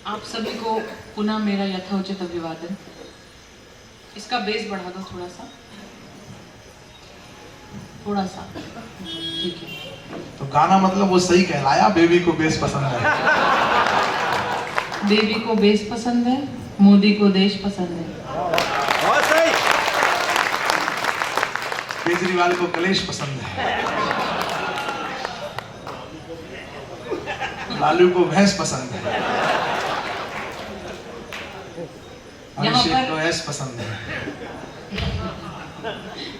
आप सभी को पुनः मेरा यथोचित अभिवादन। इसका बेस बढ़ा दो थोड़ा सा, थोड़ा सा, ठीक है। तो गाना मतलब वो सही कहलाया, बेबी को बेस पसंद है। बेबी को बेस पसंद है, मोदी को देश पसंद है। बहुत सही। केजरीवाल को कलेश पसंद है, लालू को भैंस पसंद है, अभिषेक को ऐस पसंद है।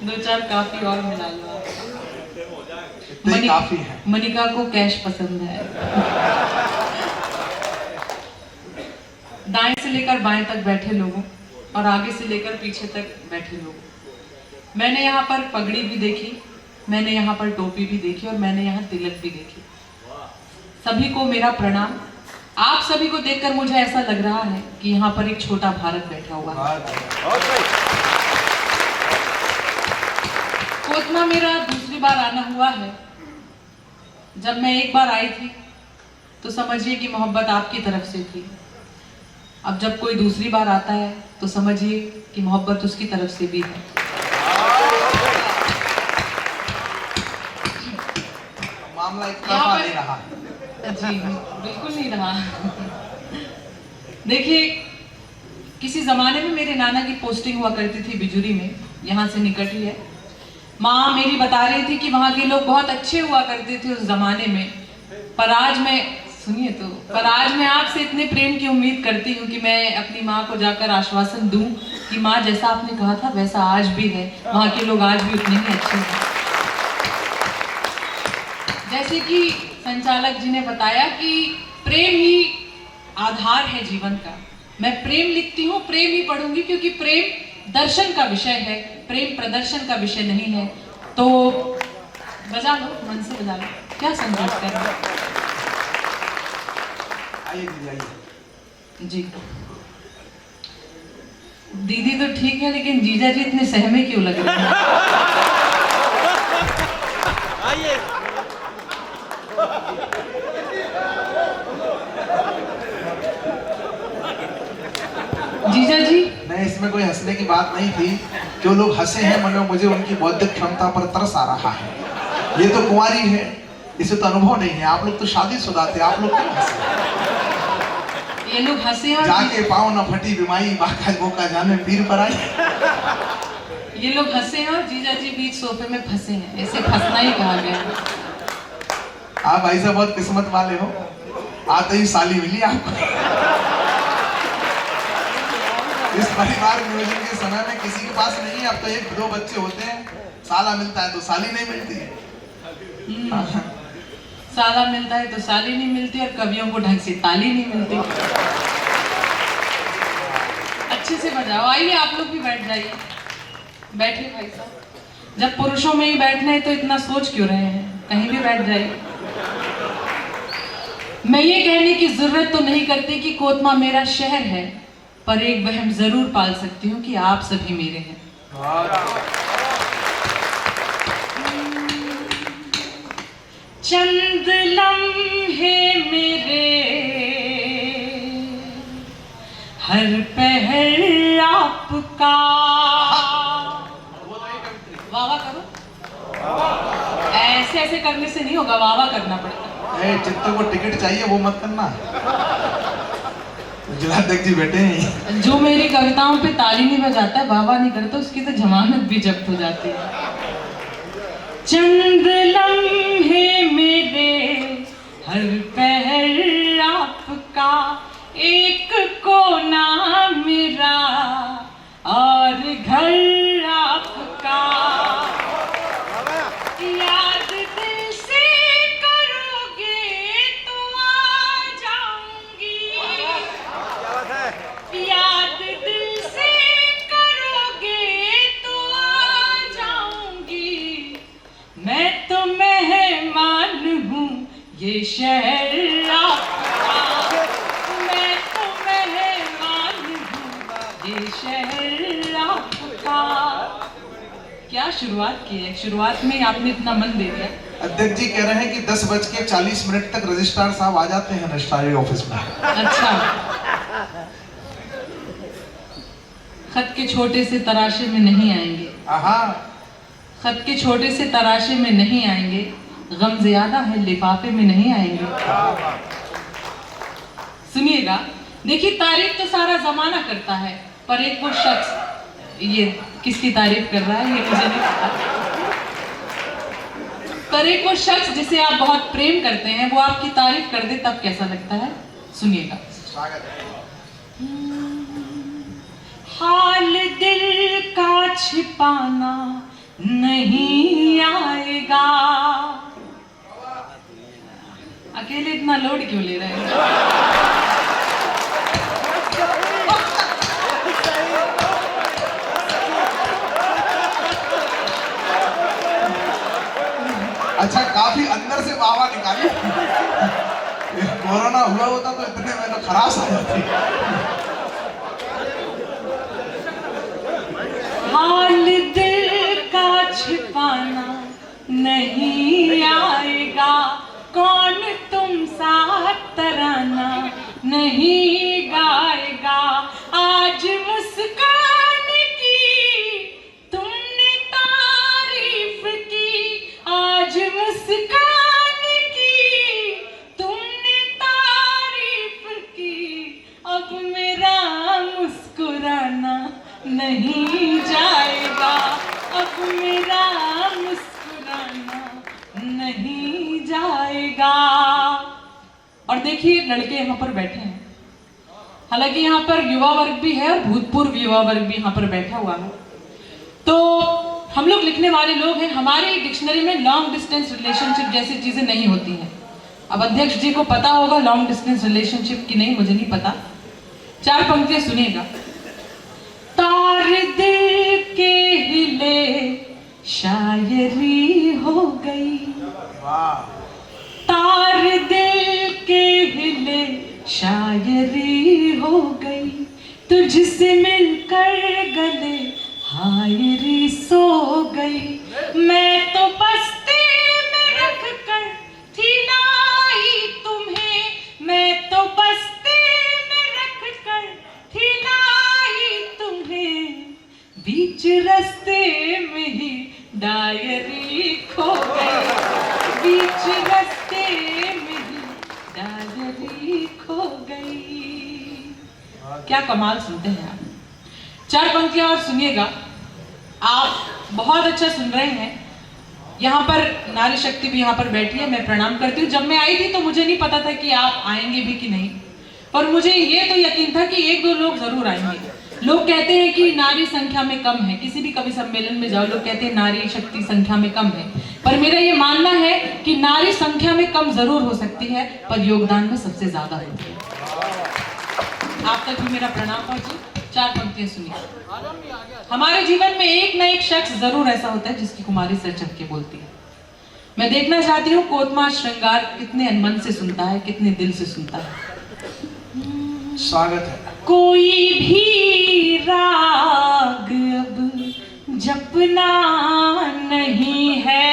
दो चार काफी और मिला लो। काफी है। मनिका को कैश पसंद है। दाएं से लेकर बाएं तक बैठे लोगों और आगे से लेकर पीछे तक बैठे लोगों, मैंने यहाँ पर पगड़ी भी देखी, मैंने यहाँ पर टोपी भी देखी और मैंने यहाँ तिलक भी देखी। सभी को मेरा प्रणाम। आप सभी को देखकर मुझे ऐसा लग रहा है कि यहाँ पर एक छोटा भारत बैठा हुआ है। कोतमा मेरा दूसरी बार आना हुआ है। जब मैं एक बार आई थी तो समझिए कि मोहब्बत आपकी तरफ से थी। अब जब कोई दूसरी बार आता है तो समझिए कि मोहब्बत उसकी तरफ से भी है। मामला एक तरफा नहीं रहा। जी बिल्कुल नहीं रहा। देखिए, किसी जमाने में मेरे नाना की पोस्टिंग हुआ करती थी बिजुरी में, यहाँ से निकट ही है। माँ मेरी बता रही थी कि वहाँ के लोग बहुत अच्छे हुआ करते थे उस जमाने में। पर आज मैं सुनिए तो, पर आज मैं आपसे इतने प्रेम की उम्मीद करती हूँ कि मैं अपनी माँ को जाकर आश्वासन दूं कि माँ जैसा आपने कहा था वैसा आज भी है, वहाँ के लोग आज भी उतने ही अच्छे हैं। जैसे कि संचालक जी ने बताया कि प्रेम ही आधार है जीवन का। मैं प्रेम लिखती हूँ, प्रेम ही पढ़ूंगी, क्योंकि प्रेम दर्शन का विषय है, प्रेम प्रदर्शन का विषय नहीं है। तो बजा लो, मन से बजा लो, क्या संकोच कर रहे हो? आइए दीदी आइए। जी दीदी तो ठीक है, लेकिन जीजा जी इतने सहमे क्यों लग रहे हैं? आइए। जीजा जी नहीं, इसमें कोई हंसने की बात नहीं थी। जो लोग हंसे हैं मनो, मुझे उनकी बौद्धिक क्षमता पर तरस आ रहा है। ये तो कुंवारी है, इसे तो अनुभव नहीं है। आप लोग तो शादीशुदा थे, आप लोग क्यों हंसे? ये लोग हंसे और जाके पाँव न फटी बिमाई, बाका बोका जाने पीर पर आई। ये लोग हंसे हैं और जीजा जी बीच सोफे में फंसे हैं। ऐसे फंसना ही कहा गया है। आप भाई साहब बहुत किस्मत वाले हो, आते ही साली मिली आपको। इस परिवार नियोजन के समय में किसी के पास नहीं है। अब तो एक दो बच्चे होते हैं, साला मिलता है तो साली नहीं मिलती है। साला मिलता है तो साली नहीं मिलती और कवियों को ढंग से ताली नहीं मिलती। अच्छे से बजाओ। आइए आप लोग भी बैठ जाइए। बैठिए भाई साहब। जब पुरुषों में ही बैठना है तो इतना सोच क्यों रहे हैं? कहीं भी बैठ जाइए। मैं ये कहने की जरूरत तो नहीं करती कि कोतमा मेरा शहर है, पर एक वहम जरूर पाल सकती हूँ कि आप सभी मेरे हैं। चंद लम्हे मेरे हर पहर आपका। वाह वाह करो। ऐसे ऐसे करने से नहीं होगा, वाह वाह करना पड़ेगा। चित्तों को टिकट चाहिए वो मत करना। जिलाध्यक्ष जी बैठे हैं। जो मेरी कविताओं पे ताली नहीं बजाता है, वाह वाह नहीं करता, उसकी तो जमानत भी जब्त हो जाती है। चंद लम्हे मेरे हर पहर आपका, एक कोना मेरा और घर आपका। याद दिल से करोगे तो आ जाऊंगी, याद दिल से करोगे तो आ जाऊंगी। मैं तो मेहमान हूँ ये शहर आपका, मैं तो मेहमान हूँ ये शहर आपका। क्या शुरुआत की है, शुरुआत में आपने इतना मन दे दिया। अध्यक्ष जी कह रहे हैं कि 10:40 तक रजिस्ट्रार साहब आ जाते हैं रजिस्ट्रारी ऑफिस में। अच्छा खत के छोटे से तराशे में नहीं आएंगे, आहा, खत के छोटे से तराशे में नहीं आएंगे, गम ज्यादा है लिफाफे में नहीं आएंगे। सुनिएगा, देखिए तारीफ तो सारा जमाना करता है, पर एक वो शख्स, ये किसकी तारीफ कर रहा है ये मुझे नहीं पता, पर एक वो शख्स जिसे आप बहुत प्रेम करते हैं वो आपकी तारीफ कर दे तब कैसा लगता है? सुनिएगा। स्वागत है। हाल दिल का छिपाना नहीं आएगा। अकेले इतना लोड क्यों ले रहे हैं? अच्छा, काफी अंदर से वाहवा निकाली। कोरोना हुआ होता तो इतने में तो खराश आ जाती। हाल दिल का छिपाना नहीं आएगा, कौन तुम साथ तराना नहीं गाएगा। आज मुस्कान की तुमने तारीफ की, आज मुस्कान की तुमने तारीफ की, अब मेरा मुस्कुराना नहीं जाएगा, अब मेरा मुस्कुराना नहीं जाएगा। और देखिए लड़के यहाँ पर बैठे हैं, हालांकि यहाँ पर युवा वर्ग भी है और भूतपूर्व युवा वर्ग भी यहाँ पर बैठा हुआ है। तो हम लोग लिखने वाले लोग हैं, हमारी डिक्शनरी में लॉन्ग डिस्टेंस रिलेशनशिप जैसी चीजें नहीं होती हैं। अब अध्यक्ष जी को पता होगा लॉन्ग डिस्टेंस रिलेशनशिप की, नहीं मुझे नहीं पता। 4 पंक्तियां सुनिएगा। तार दिल के हिले शायरी हो गई, वाह, तार दिल के हिले शायरी हो गई, तुझसे मिलकर गले हायरी सो गई। मैं तो बस्ती में रख कर थी लाई तुम्हें, मैं तो बस्ती में रख कर थी लाई तुम्हें, बीच रास्ते में ही डायरी खो गई, बीच रास्ते में ही डायरी खो गई। क्या कमाल सुनते हैं आप। 4 पंक्तियां और सुनिएगा। आप बहुत अच्छा सुन रहे हैं। यहाँ पर नारी शक्ति भी यहाँ पर बैठी है, मैं प्रणाम करती हूँ। जब मैं आई थी तो मुझे नहीं पता था कि आप आएंगे भी कि नहीं, पर मुझे ये तो यकीन था कि 1-2 लोग जरूर आएंगे। लोग कहते हैं कि नारी संख्या में कम है, किसी भी कवि सम्मेलन में जाओ लोग कहते हैं नारी शक्ति संख्या में कम है, पर मेरा ये मानना है कि नारी संख्या में कम जरूर हो सकती है पर योगदान में सबसे ज्यादा होती है। आप तक भी मेरा प्रणाम पहुंचे। 4 पंक्तियां सुनिए। हमारे जीवन में एक ना एक शख्स जरूर ऐसा होता है जिसकी कुमारी सर चढ़ के बोलती है। मैं देखना चाहती हूँ कोतमा श्रृंगार कितने अनमन से सुनता है, कितने दिल से सुनता है। स्वागत है। कोई भी राग अब जपना नहीं है।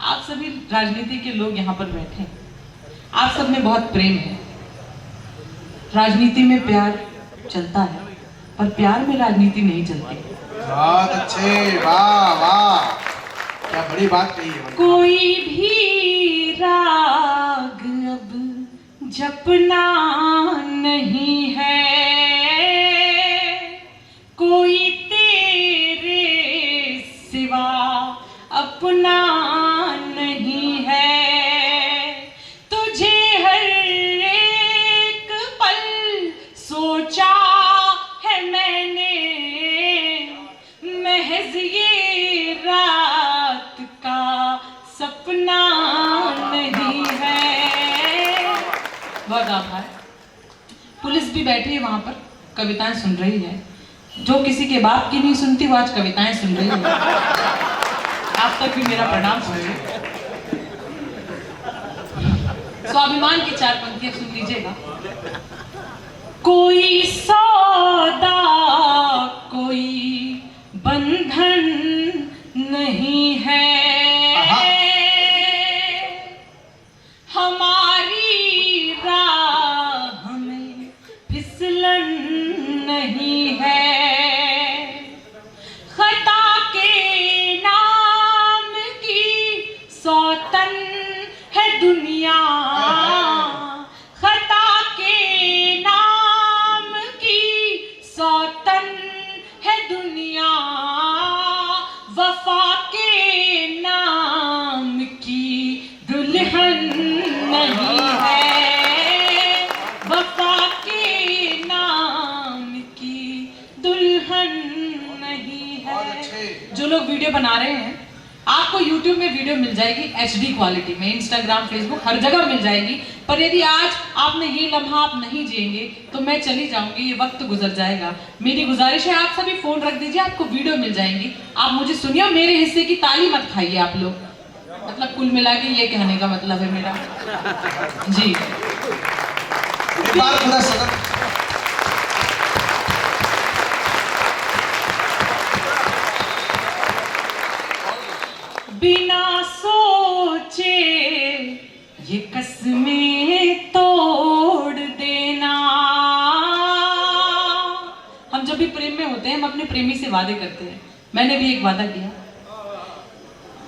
आप सभी राजनीति के लोग यहाँ पर बैठे हैं, आप सब में बहुत प्रेम है। राजनीति में प्यार चलता है पर प्यार में राजनीति नहीं चलती। बहुत अच्छे, वाह वाह, क्या बड़ी बात कही है। कोई भी राग अब जपना नहीं है, कोई तेरे सिवा अपना नहीं है। तुझे हर एक पल सोचा है मैंने, महज ये रात का सपना नहीं है। बहुत आभार। पुलिस भी बैठी है वहां पर, कविताएं सुन रही है। जो किसी के बाप की नहीं सुनती वो आज कविताएं सुन रही है। आप तक भी मेरा प्रणाम सुनिए। स्वाभिमान की 4 पंक्तियां सुन लीजिएगा। कोई सौदा कोई बंधन नहीं है, हमारी वीडियो बना रहे हैं, आपको YouTube में वीडियो मिल जाएगी HD क्वालिटी में, Instagram, Facebook हर जगह मिल जाएगी। पर यदि आज आपने ये लम्हा आप नहीं जिएंगे तो मैं चली जाऊंगी, ये वक्त गुजर जाएगा। मेरी गुजारिश है, आप सभी फोन रख दीजिए, आपको वीडियो मिल जाएंगी। आप मुझे सुनिए, मेरे हिस्से की ताली मत खाइए आप लोग। मतलब कुल मिला के ये कहने का मतलब है मेरा जी। एक बार पूरा सदन बिना सोचे ये कसमें तोड़ देना। हम जब भी प्रेम में होते हैं, हम अपने प्रेमी से वादे करते हैं। मैंने भी एक वादा किया,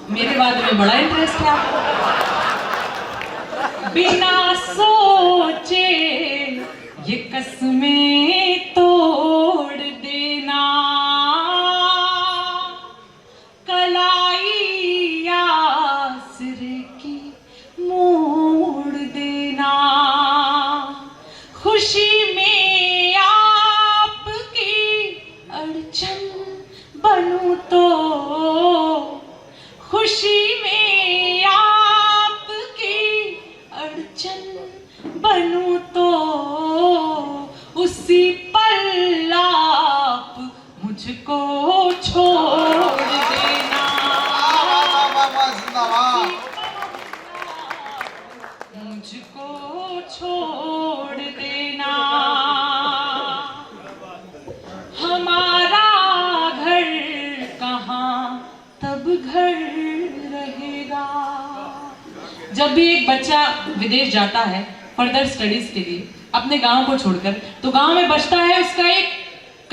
मेरे वादे में बड़ा इंटरेस्ट है आपको। बिना सोचे ये कसमें तोड़ देना, कलाई आसरे की मोड़ देना। खुशी में आपकी अड़चन बनूं तो, खुशी में आपकी अड़चन बनूं तो, उसी पल आप मुझको छोड़ देना। मुझको छोड़ देना। हमारा घर कहाँ तब घर रहेगा। जब भी एक बच्चा विदेश जाता है फर्दर स्टडीज के लिए अपने गांव को छोड़कर, तो गांव में बचता है उसका एक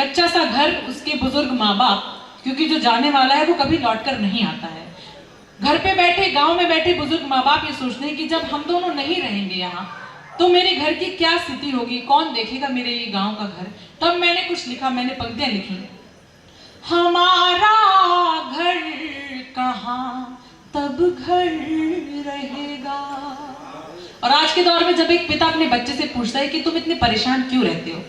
कच्चा सा घर, उसके बुजुर्ग माँ बाप, क्योंकि जो जाने वाला है वो कभी लौटकर नहीं आता है। घर पे बैठे, गांव में बैठे बुजुर्ग माँ बाप ये सोचते हैं कि जब हम दोनों नहीं रहेंगे यहाँ तो मेरे घर की क्या स्थिति होगी, कौन देखेगा मेरे ये गांव का घर। तब मैंने कुछ लिखा, मैंने पंक्तियां लिखी। हमारा घर कहाँ तब घर रहेगा। और आज के दौर में जब एक पिता अपने बच्चे से पूछता है कि तुम इतने परेशान क्यों रहते हो,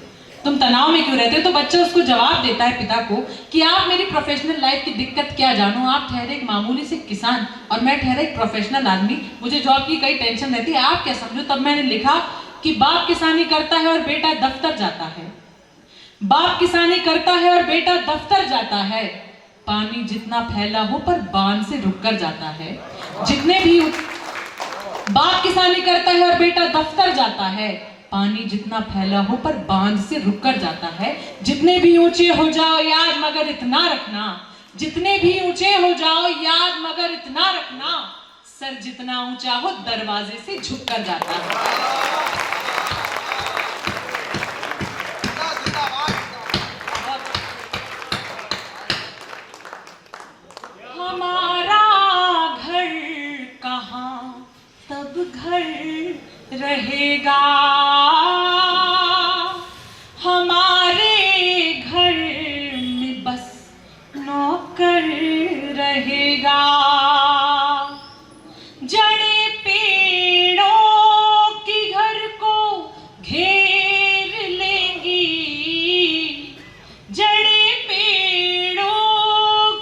तुम तनाव में क्यों रहते हो, तो बच्चा उसको जवाब देता है पिता को कि आप मेरी प्रोफेशनल लाइफ की दिक्कत क्या जानो, आप ठहरे एक मामूली से किसान और मैं ठहरा एक प्रोफेशनल आदमी, मुझे जॉब की कई टेंशन रहती है, आप क्या समझो। तब मैंने लिखा कि बाप किसानी करता है और बेटा दफ्तर जाता है, बाप किसानी करता है और बेटा दफ्तर जाता है, पानी जितना फैला हो पर बांध से रुक कर जाता है। जितने भी बाप किसानी करता है और बेटा दफ्तर जाता है, पानी जितना फैला हो पर बांध से रुक कर जाता है। जितने भी ऊंचे हो जाओ याद मगर इतना रखना, जितने भी ऊंचे हो जाओ याद मगर इतना रखना, सर जितना ऊंचा हो दरवाजे से झुक कर जाता है। हमारा घर कहाँ तब घर रहेगा। हमारे घर में बस नौकर रहेगा। जड़े पेड़ों की घर को घेर लेंगी, जड़े पेड़ों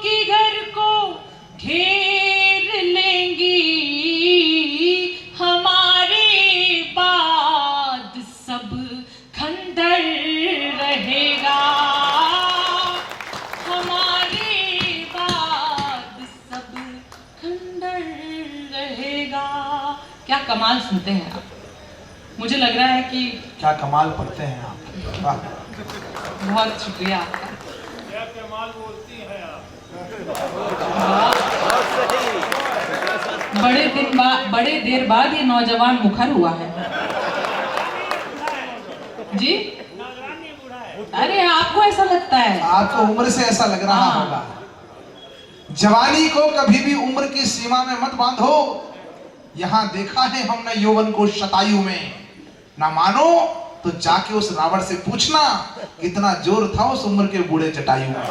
की घर को घेर लेंगी। हमारे बाद सब खंडर रहेगा। हमारे बाद सब खंडर रहेगा। क्या कमाल सुनते हैं आप। मुझे लग रहा है कि क्या कमाल पढ़ते हैं आप, वाह। बहुत शुक्रिया आपका। क्या कमाल बोलती हैं आप। बड़े देर बाद ये नौजवान मुखर हुआ है जी। अरे आपको ऐसा लगता है? आपको उम्र से ऐसा लग रहा हाँ। होगा। जवानी को कभी भी उम्र की सीमा में मत बांधो। यहाँ देखा है हमने यौवन को शतायु में। ना मानो तो जाके उस रावण से पूछना कितना जोर था उस उम्र के बूढ़े जटायु में।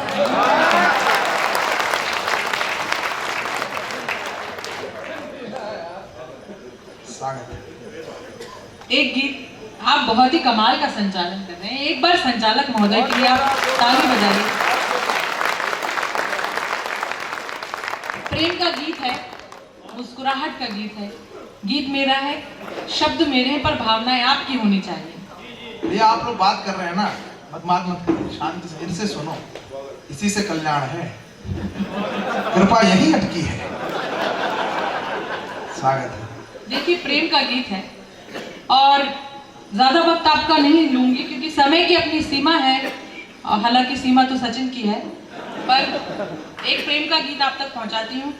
स्वागत है। एक गीत आप बहुत ही कमाल का संचालन कर रहे हैं। एक बार संचालक महोदय के लिए आप ताली बजाइए। प्रेम का गीत है, मुस्कुराहट का गीत है, गीत मेरा है, शब्द मेरे हैं, पर भावनाएं आपकी होनी चाहिए। ये आप लोग बात कर रहे हैं ना, मत करिए, शांति से इनसे सुनो, इसी से कल्याण है, कृपा यही अटकी है। स्वागत है। देखिए प्रेम का गीत है और ज्यादा वक्त आपका नहीं लूंगी क्योंकि समय की अपनी सीमा है, और हालांकि सीमा तो सचिन की है, पर एक प्रेम का गीत आप तक पहुंचाती हूँ।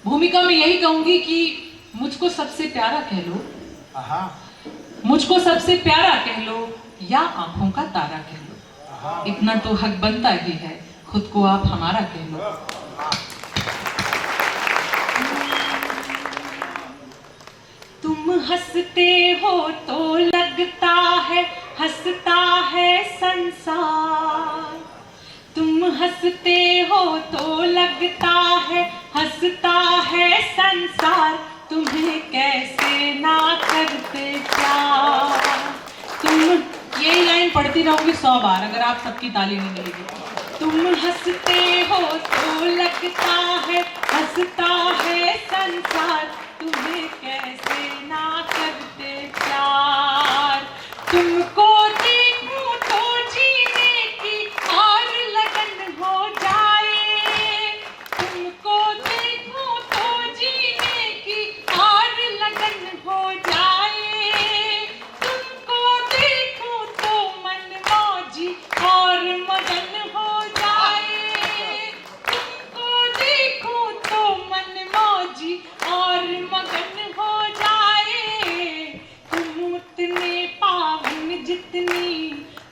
भूमिका में यही कहूंगी कि मुझको सबसे प्यारा कह लो, मुझको सबसे प्यारा कह लो, या आंखों का तारा कह लो, इतना तो हक बनता ही है, खुद को आप हमारा कह लो। तुम हंसते हो तो लगता है हंसता है संसार, तुम हंसते हो तो लगता है हंसता है संसार, तुम्हें कैसे ना करते प्यार। तुम यही लाइन पढ़ती रहूंगी 100 बार अगर आप सबकी ताली नहीं मिलेगी। तुम हंसते हो तो लगता है हंसता है संसार, तुम्हें कैसे ना करते प्यार। तुमको देखूं तो जीने की और लगन हो जाए, तुमको देखूं तो जीने की और लगन हो जाए, तुमको देखूं तो मन मौजी और मगन हो जाए, तुमको देखूं तो मन मौजी और मगन हो जाए। तुम उतने पावन जितनी,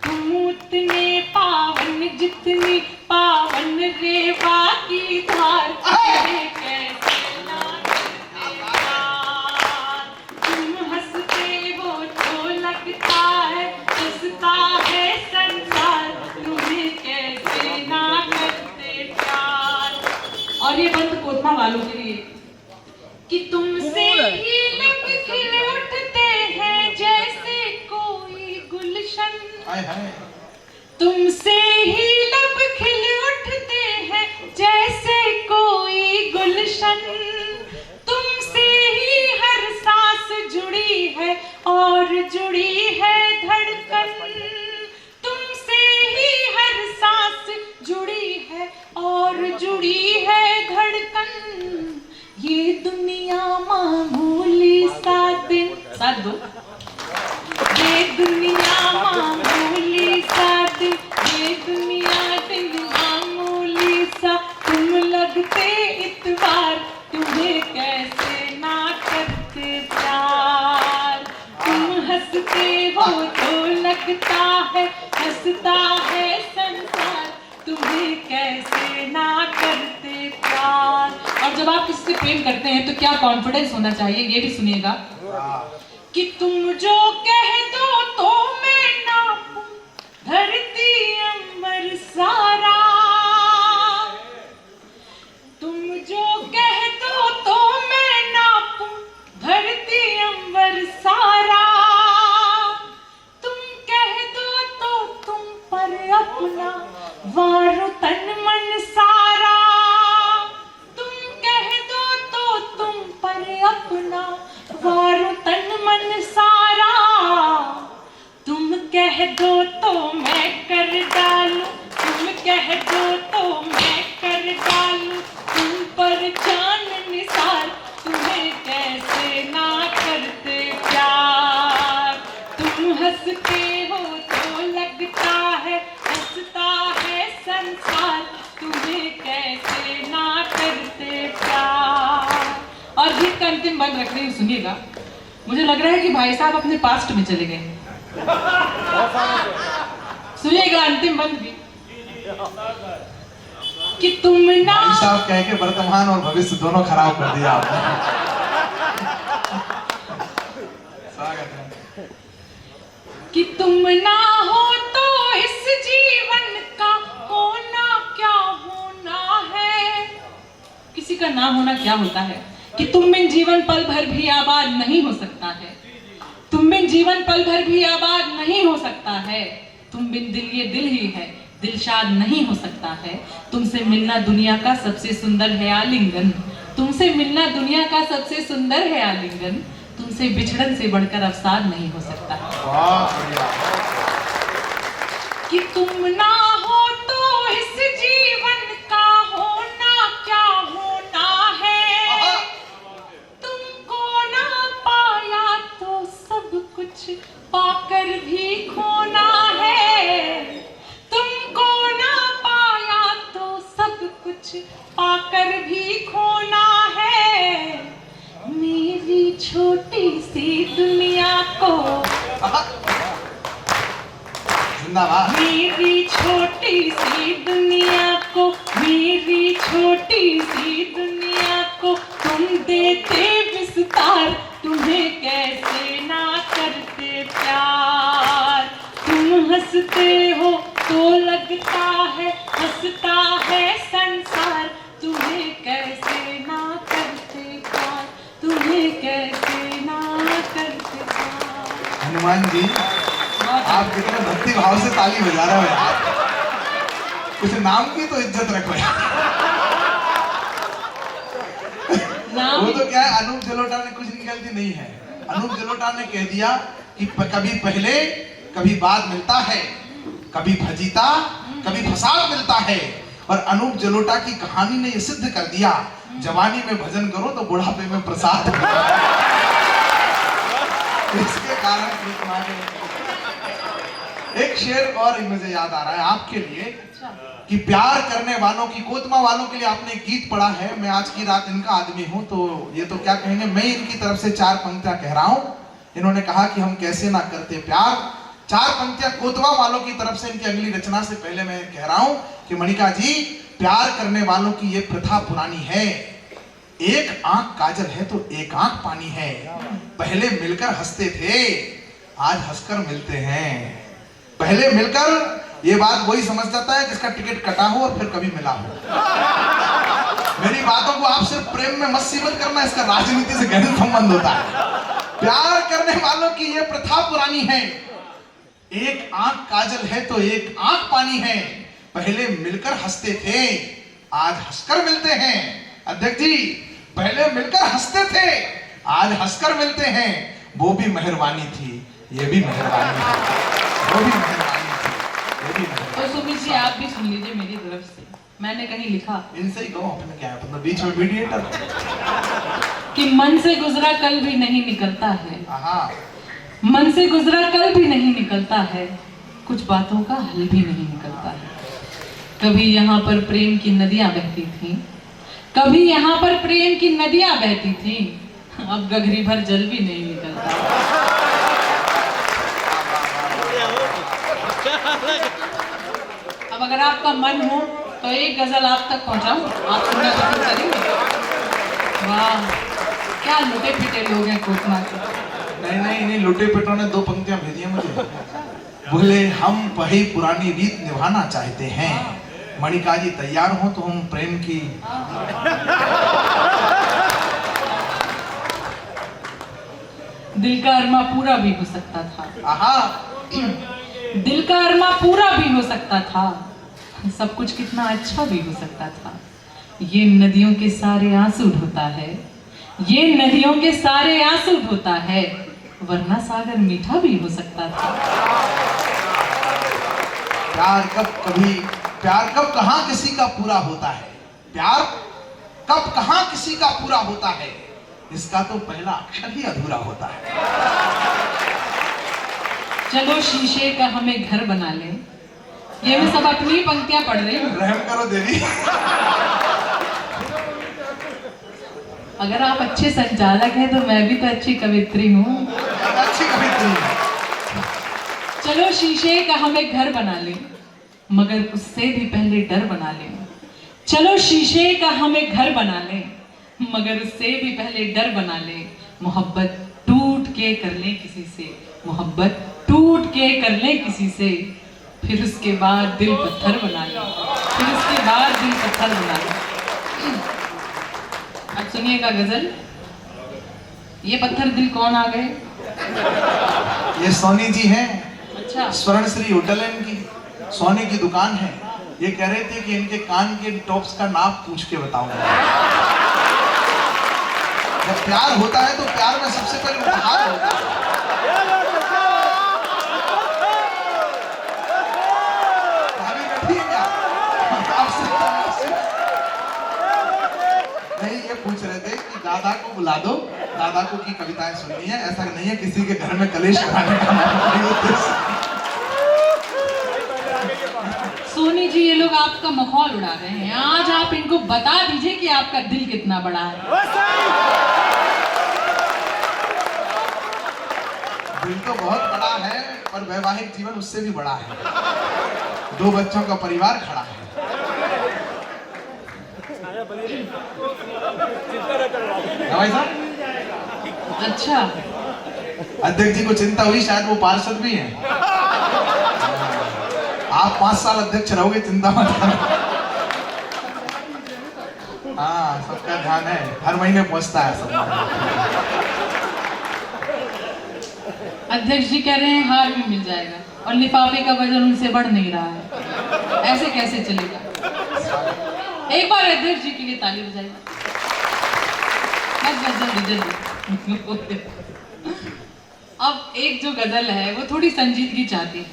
तुम उतने पावन जितनी पावन रेवा की धार, तुम्हें कैसे ना करते प्यार। तुम हंसते हो तो लगता है हंसता है संसार, तुम्हें कैसे ना करते प्यार। और ये बंद कोतमा वालों के लिए कि तुमसे ही लब खिल उठते हैं जैसे कोई गुलशन, तुमसे ही लब खिल उठते हैं जैसे कोई गुलशन, तुमसे ही हर सांस जुड़ी है और जुड़ी है धड़कन, तुमसे ही हर सांस जुड़ी है और जुड़ी है धड़कन। ये दुनिया मामूली सा दिन, साथ दो, ये दुनिया मामूली सा दिन, ये दुनिया दिन मामूली सा, तुम लगते इतवार, तुम्हें कैसे ना करते प्यार। तुम हंसते हो तो लगता है हंसता है संसार, तुम्हें कैसे ना करते प्यार। और जब आप किसी से प्रेम करते हैं तो क्या कॉन्फिडेंस होना चाहिए, ये भी सुनिएगा कि तुम जो कह दो तो मैं नापूं धरती अंबर सारा, तुम जो कह दो तो मैं नापूं धरती अंबर सारा, तुम कह दो तो तुम पर अपना वारो तन मन सारा, तुम कह दो तो तुम पर अपना वारो तन मन सारा, तुम कह दो तो मैं कर डालूं, तुम कह दो तो मैं कर डालूं, तुम पर जान निसार, तुम्हें कैसे ना करते प्यार। तुम हंसते हो तो लगता है हंसता है संसार, तुम्हें कैसे ना करते प्यार। और गीत का अंतिम बंद रख रही हूँ, सुनिएगा। मुझे लग रहा है कि भाई साहब अपने पास्ट में चले गए। सुनिएगा अंतिम बंद भी कि तुम ना, भाई साहब कह के वर्तमान और भविष्य दोनों खराब कर दिया आपने। स्वागत है। कि तुम ना हो तो इस जीवन का होना क्या होना है। किसी का ना होना क्या होता है कि तुम बिन जीवन पल भर भी आबाद नहीं हो सकता है, तुम बिन जीवन पल भर भी आबाद नहीं हो सकता है, तुम बिन दिल ये दिल ही है दिलशाद नहीं हो सकता है, तुमसे मिलना दुनिया का सबसे सुंदर है आलिंगन, तुमसे मिलना दुनिया का सबसे सुंदर है आलिंगन, तुमसे बिछड़न से बढ़कर अवसाद नहीं हो सकता। बहुत बढ़िया। कि तुम ना हो तो इस जीवन का होना क्या होना है, तुमको ना पाया तो सब कुछ पाकर भी खोना है, तुमको ना पाया तो सब कुछ पाकर भी खोना है। मेरी छोटी सी दुनिया को, जिंदाबाद। मेरी छोटी सी दुनिया को, मेरी छोटी सी दुनिया को तुम देते विस्तार, तुम्हें कैसे ना करते प्यार। तुम हंसते हो तो लगता है हंसता है संसार, तुम्हें कैसे ना करते प्यार, तुम्हें कैसे ना करते प्यार। हनुमान जी, आप कितने भक्ति भाव से ताली बजा रहे हो यार। कुछ नाम की तो इज्जत रखो यार। वो तो क्या है, अनूप जलोटा ने कुछ की गलती नहीं है। अनूप जलोटा ने कह दिया कि कभी पहले कभी बाद मिलता है, कभी भजीता कभी फसाद मिलता है। और अनूप जलोटा की कहानी ने यह सिद्ध कर दिया, जवानी में भजन करो तो बुढ़ापे में प्रसाद। इसके कारण एक शेर और मुझे याद आ रहा है आपके लिए, कि प्यार करने वालों की, कोतमा वालों के लिए आपने गीत पढ़ा है। मैं आज की रात इनका आदमी हूं तो ये तो क्या कहेंगे, मैं इनकी तरफ से 4 पंक्तियां कह रहा हूं। इन्होंने कहा कि हम कैसे ना करते प्यार। 4 पंक्तियां कोतवा वालों की तरफ से इनकी अगली रचना से पहले मैं कह रहा हूं कि मणिका जी, प्यार करने वालों की ये प्रथा पुरानी है। एक आंख काजल है तो एक आंख पानी है। पहले मिलकर हंसते थे, आज हंसकर मिलते हैं। पहले मिलकर, ये बात वही समझ जाता है जिसका टिकट कटा हो और फिर कभी मिला हो। मेरी बातों को आप सिर्फ प्रेम में मत सीमित करना, इसका राजनीति से गहरा संबंध होता है। प्यार करने वालों की ये प्रथा पुरानी है। एक आंख काजल है तो एक आंख पानी है। पहले मिलकर हंसते थे, आज हंसकर मिलते हैं। अध्यक्ष जी, पहले मिलकर हंसते थे, आज हंसकर मिलते हैं। वो भी मेहरबानी थी, ये भी मेहरबानी थी, वो भी मेहरबानी थी, ये भी मेहरबानी। तो सुमित जी, आप भी सुन लीजिए मेरी तरफ से। मैंने कहीं लिखा, इनसे ही कहो, अपने क्या है, मतलब बीच में मीडिएटर। कि मन से गुजरा कल भी नहीं निकलता है, हाँ, मन से गुजरा कल भी नहीं निकलता है, कुछ बातों का हल भी नहीं निकलता है। कभी यहाँ पर प्रेम की नदियां बहती थी, कभी यहाँ पर प्रेम की नदियां बहती थी, अब गगरी भर जल भी नहीं निकलता। अब अगर आपका मन हो तो एक गजल आप तक पहुंचाऊं, आप सुनना पसंद करेंगे? वाह, क्या लुटे पिटे लोग हैं कोतमा के। नहीं, लुटे पिटों ने 2 पंक्तियां भेजी हैं मुझे। बोले, हम वही पुरानी रीत निभाना चाहते हैं। मणिका जी तैयार हो तो हम प्रेम की। दिल का अरमा पूरा भी हो सकता था। आहा, दिल का अरमा पूरा भी हो सकता था, सब कुछ कितना अच्छा भी हो सकता था। ये नदियों के सारे आंसू ढोता है, ये नदियों के सारे आंसू ढोता है, वरना सागर मीठा भी हो सकता था। प्यार कब कहां किसी का पूरा होता है, प्यार कब कहां किसी का पूरा होता है, इसका तो पहला अक्षर ही अधूरा होता है। चलो शीशे का हमें घर बना ले। ये मैं सब अपनी पंक्तियां पढ़ रही हूँ। रहम करो देवी। अगर आप अच्छे संचालक हैं तो मैं भी तो अच्छी कवित्री हूँ। अच्छी कवित्री। चलो शीशे का हमें घर बना ले, मगर उससे भी पहले डर बना ले। चलो शीशे का हमें घर बना ले, मगर उससे भी पहले डर बना ले। मोहब्बत टूट के कर ले किसी से, मोहब्बत टूट के कर ले किसी से, फिर उसके बाद दिल पत्थर बना ले, फिर उसके बाद दिल पत्थर बना ले। अब सुनिएगा गजल। ये पत्थर दिल कौन आ गए? ये सोनी जी हैं। अच्छा, स्वर्ण श्री होटल है इनकी, सोने की दुकान है। ये कह रहे थे कि इनके कान के टॉप्स का नाप पूछ के बताऊंगा। जब प्यार होता है तो प्यार में सबसे पहले उपहार होता है। भाभी बैठी है क्या? नहीं, ये पूछ रहे थे कि दादा को बुला दो, दादा को की कविताएं सुननी है। ऐसा नहीं है किसी के घर में कलेश कराने का हमारा उद्देश्य। सोनी जी, ये लोग आपका मखौल उड़ा रहे हैं। आज आप इनको बता दीजिए कि आपका दिल कितना बड़ा है। दिल तो बहुत बड़ा है, पर वैवाहिक जीवन उससे भी बड़ा है। 2 बच्चों का परिवार खड़ा है। भाई साहब, अच्छा, अध्यक्ष जी को चिंता हुई, शायद वो पार्षद भी हैं। आप 5 साल अध्यक्ष रहोगे, चिंता मत करो। हाँ, सबका ध्यान है, हर महीने पहुंचता है सब। अध्यक्ष जी कह रहे हैं हार भी मिल जाएगा और लिफाफे का वजन उनसे बढ़ नहीं रहा है। ऐसे कैसे चलेगा? एक बार अध्यक्ष जी के लिए ताली बजाइए। बस जल्दी जल्दी। अब एक जो गजल है वो थोड़ी संजीदगी चाहती है।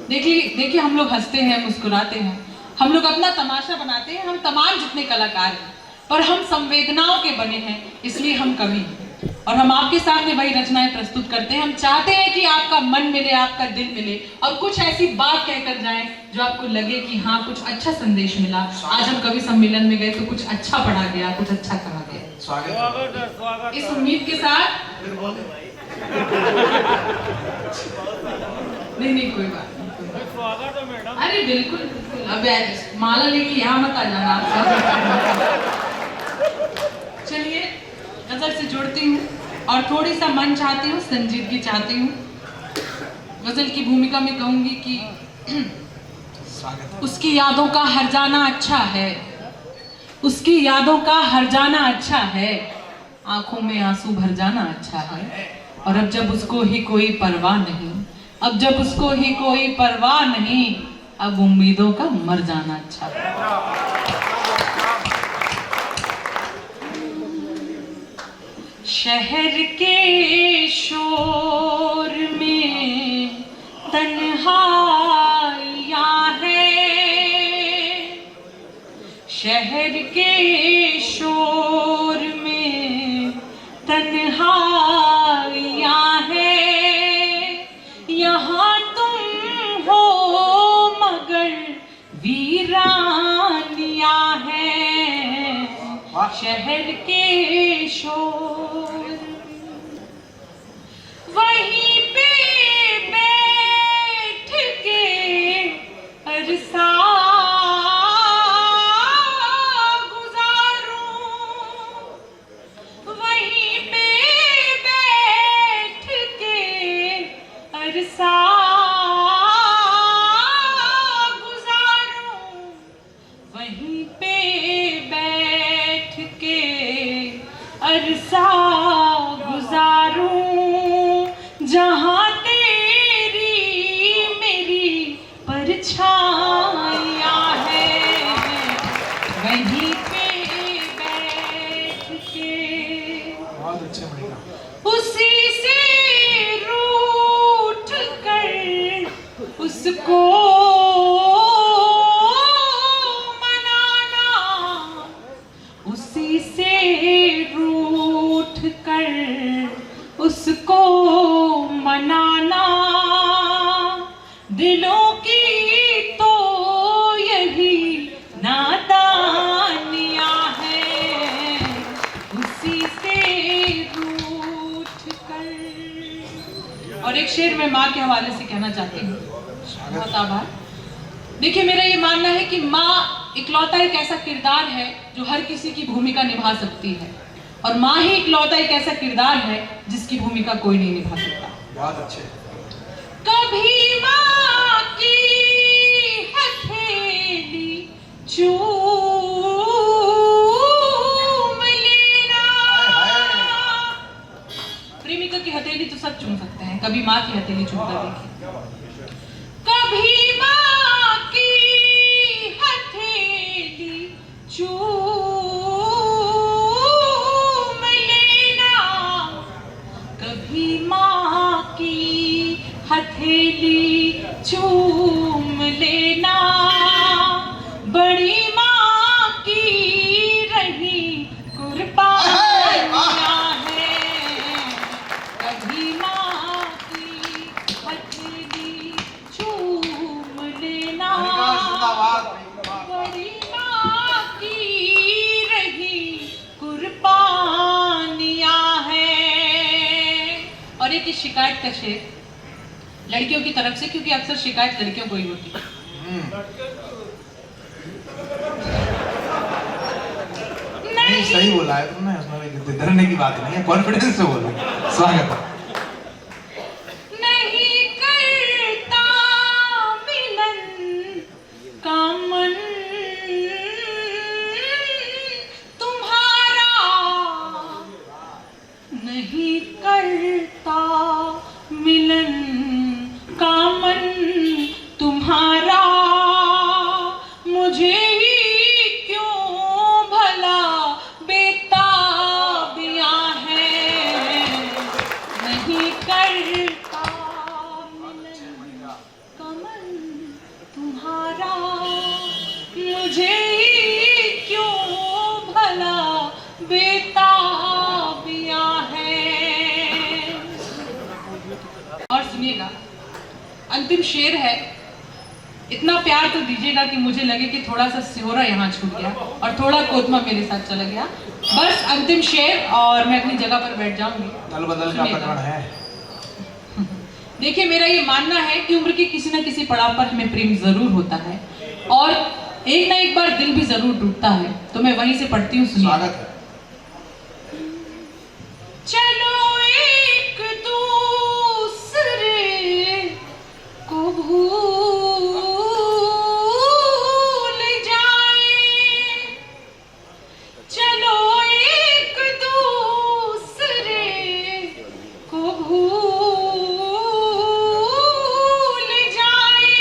देखिए हम लोग हंसते हैं, मुस्कुराते हैं, हम लोग अपना तमाशा बनाते हैं। हम तमाम जितने कलाकार हैं, पर हम संवेदनाओं के बने हैं, इसलिए हम कवि हैं। और हम आपके सामने वही रचनाएं प्रस्तुत करते हैं। हम चाहते हैं कि आपका मन मिले, आपका दिल मिले और कुछ ऐसी बात कहकर जाएं जो आपको लगे कि हाँ, कुछ अच्छा संदेश मिला। आज हम कवि सम्मेलन में गए तो कुछ अच्छा पढ़ा गया, कुछ अच्छा कहा गया। स्वागत इस उम्मीद के साथ नहीं कोई बात नहीं। स्वागत है मैडम। अरे बिल्कुल बिल्कुल। अब माला लेके यहाँ मत आ जाना आप। चलिए गजल से जोड़ती हूँ और थोड़ी सा मन चाहती हूँ, संजीदगी चाहती हूँ। गजल की भूमिका में कहूंगी कि उसकी यादों का हर जाना अच्छा है, उसकी यादों का हर जाना अच्छा है, आंखों में आंसू भर जाना अच्छा है। और अब जब उसको ही कोई परवाह नहीं, अब जब उसको ही कोई परवाह नहीं, अब उम्मीदों का मर जाना अच्छा है। शहर के शोर में तन्हाइयां है, शहर के शोर में तन्हाइयां है। यहाँ तुम हो मगर वीरानियां है, शहर के शोर। वहीं पे बैठ के अरसा गुजारूं, वहीं पे बैठ के अरसा गुजारूं, वहीं पे बैठ के अरसा गुजारूं, जहां तेरी मेरी परछाइयां है, वहीं पे बैठ के। बहुत अच्छे बढ़िया। उसी से रूठ कर उसको मनाना, उसी से रूठ कर उसको मनाना, दिलों की तो यही नादानियां है, उसी से रूठ कर। और एक शेर मैं माँ के हवाले से कहना चाहती हूँ। बहुत आभार। देखिए, मेरा ये मानना है कि माँ इकलौता एक ऐसा किरदार है जो हर किसी की भूमिका निभा सकती है, और माँ ही इकलौता एक ऐसा किरदार है जिसकी भूमिका कोई नहीं निभा सकता। बहुत अच्छे। कभी माँ की हथेली चूम लेना। प्रेमिका की हथेली तो सब चूम सकते हैं, कभी माँ की हथेली चूमकर देखिए। कभी माँ की हथेली चूम लेना, हथेली चूम लेना, बड़ी माँ की रही कुर्बानियाँ हैं, कभी माँ की हथेली चूम लेना, बड़ी माँ की रही कुर्बानियाँ हैं। और एक शिकायत का शेर लड़कियों की तरफ से, क्योंकि अक्सर शिकायत लड़कियों को ही होती है। नहीं सही बोला है तुमने, उसमें डरने की बात नहीं है, कॉन्फिडेंस से बोलो। स्वागत है। नहीं करता मिलन का मन तुम्हारा, नहीं करता मिलन का मन तुम्हारा, मुझे ही क्यों भला बेताबियां हैं, नहीं करता मिलन का मन तुम्हारा, मुझे ही क्यों भला बेताबियां हैं। और सुनिएगा, अंतिम शेर है, इतना प्यार तो दीजिएगा कि मुझे लगे कि थोड़ा सा सिहोरा यहाँ छूट गया और थोड़ा कोतमा मेरे साथ चला गया। बस अंतिम शेर और मैं अपनी जगह पर बैठ जाऊंगी। दल बदल का प्रकरण है। देखिए, मेरा ये मानना है कि उम्र के किसी न किसी पड़ाव पर हमें प्रेम जरूर होता है और एक ना एक बार दिल भी जरूर टूटता है। तो मैं वहीं से पढ़ती हूँ, सुनिए। स्वागत है। चलो एक दूसरे को भूल जाए, चलो एक दूसरे को भूल जाए,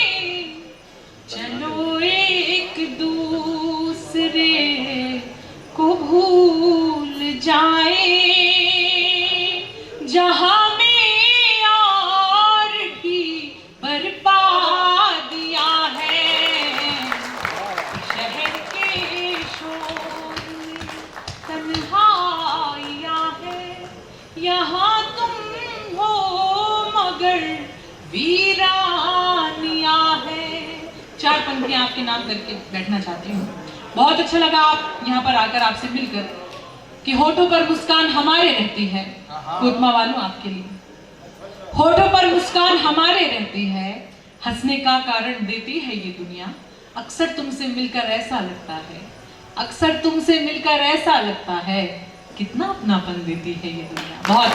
चलो एक दूसरे को भूल जाए, जहां में और भी बर्बादियां हैं, शहर के शोर में तन्हाइयां हैं, यहाँ तुम हो मगर वीरानियां हैं। 4 पंक्तियां आपके नाम करके बैठना चाहती हूँ। बहुत अच्छा लगा आप यहाँ पर आकर, आपसे मिलकर, कि होठों पर मुस्कान हमारे रहती है। कोतमा वालों, आपके लिए होठों पर मुस्कान हमारे रहती है, हंसने का कारण देती है ये दुनिया, अक्सर तुमसे मिलकर ऐसा लगता है, अक्सर तुमसे मिलकर ऐसा लगता है, कितना अपनापन देती है ये दुनिया। बहुत